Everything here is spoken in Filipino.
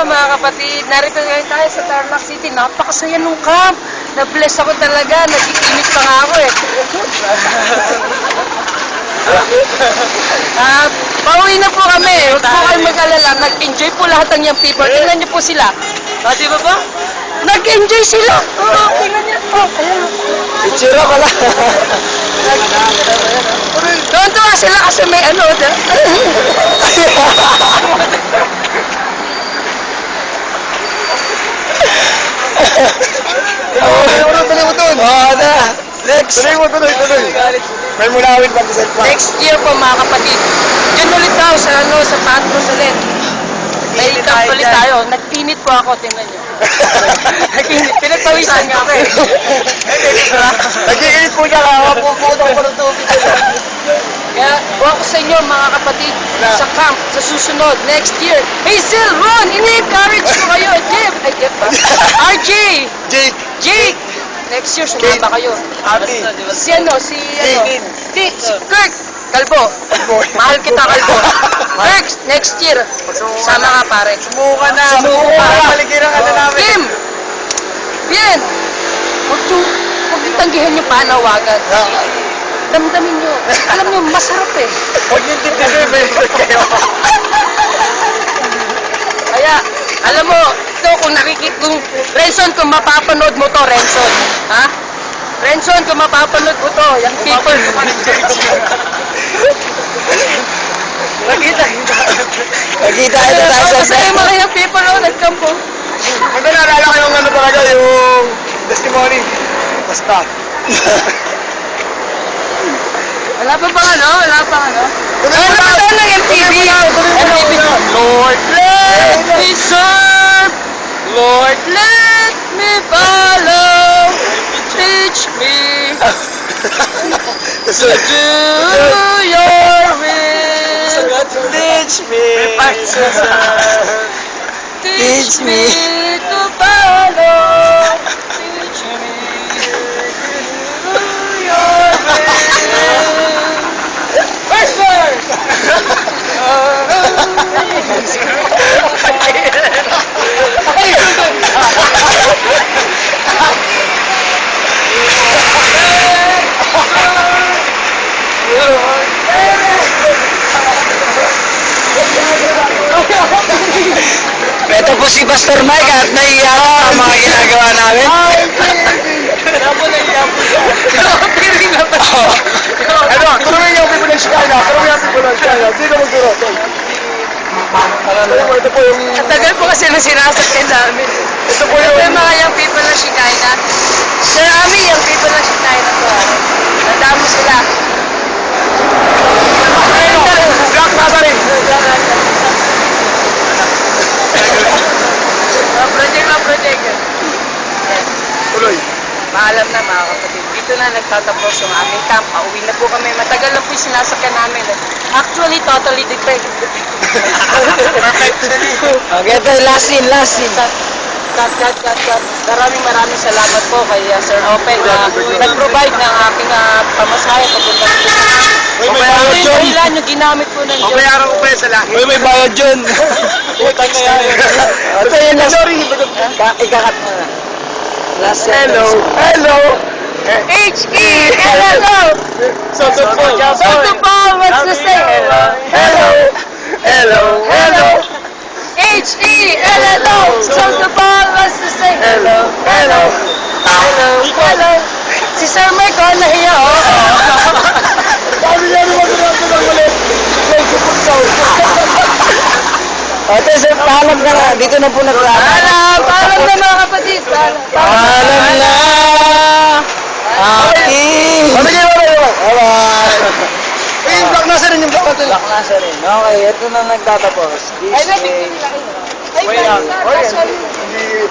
mga kapatid, narito ngayon tayo sa Tarlac City. Napakasaya nung camp. Na-bless ako talaga. Nag-iinit pa nga ako eh. Pauwi na po kami. Huwag po kayo mag-alala. Nag-enjoy po lahat ng young people. Tingnan niyo po sila. Di ba ba? Nag-enjoy sila. Oo, tingnan niyo. Oh, ayan. Itsura pala. Tuwan-tuwa sila kasi may ano. Tuloy mo dun. Oo na. Next. Tuloy mo. May mulawin pa sa cellphone. Next year po mga kapatid. Diyan ulit daw sa sa Patros ulit. May camp ulit tayo. Nagtinit po ako, tingnan nyo. Nagtinit. Pinagpawisan nga ako eh. Nag-iinit po niya ka. Puputong ko ng tubig. Kaya buwan ko sa inyo mga kapatid sa camp, sa susunod, next year. Hazel, Ron, ini-encourage ko kayo. Jeff, ay Jeff ba? RJ, Jake. Next year, sumama kayo. Ate. Si Kirk, Kalbo. Mahal kita, Kalbo. Kirk, next year. Sama ka pare. Sumuka na. Sumuka. Paligiran ka na namin. Kim! Bien! Huwag niyo tanggihan yung panawagan. Damdamin nyo. Alam nyo, masarap eh. Huwag yung titisin. May kayo. Kaya, alam mo, ito kung Renson, kung mapapanood mo to, Renson. Ha? Renson, kung mapapanood mo to, yung people. Nakita ito tayo sa set. Masaya mga yung people, nagkampo. Kung naalala ko yung ano talaga, yung testimony. Basta. Wala pa bang ano? Wala pa ano? Ano ba ito ng MTV? Lord, let me serve. Lord, let me follow. Teach me to do your will. Teach me. Teach me to follow. Teach me to do your will. First verse! Ito po si Pastor Mike at naiiyak sa mga ginagawa namin. Ano, turuin niyo ang people ng China. Turuin ang people ng China. Sino magturo? Ito po yung... Ang tagal po kasi na sinasakyan namin. Ito po yung... mga young people ng Shikaina. Sir Ami, young people ng Shikaina po. Nadamo sila. Black Nazarene. Project. Tuloy. Paalam na mga kapatid. Dito na nagtatapos yung aming camp. Pauwi na po kami. Matagal na po yung sinasakyan namin. Actually, totally different. Okay, ito last scene. Cut. Maraming salamat po kay Sir Open na nag-provide ng aking pamasahe papunta dito sa camp. Ito yung dahilan yung ginamit po ng Diyos. Bayaran ko pa yun sa langit. May bayad dyan. Utang na yan. Ito yung last. Sorry. Ikakat mo na. Last Hello. H-E-L-L-O. Sotopol, what's the say? Hello. H-E-L-L-O. Sotopol, what's the say? Hello. Si Sir Mike, nahiya, Sabi niya naman ng ulit. Ate, sir, paalam ka na. Dito na po Paalam na mga kapatid. Paalam na. Aki. Bye-bye. Black Nazarene yung Black Nazarene. Okay, ito na nagtatapos. Ay, sorry. Hindi,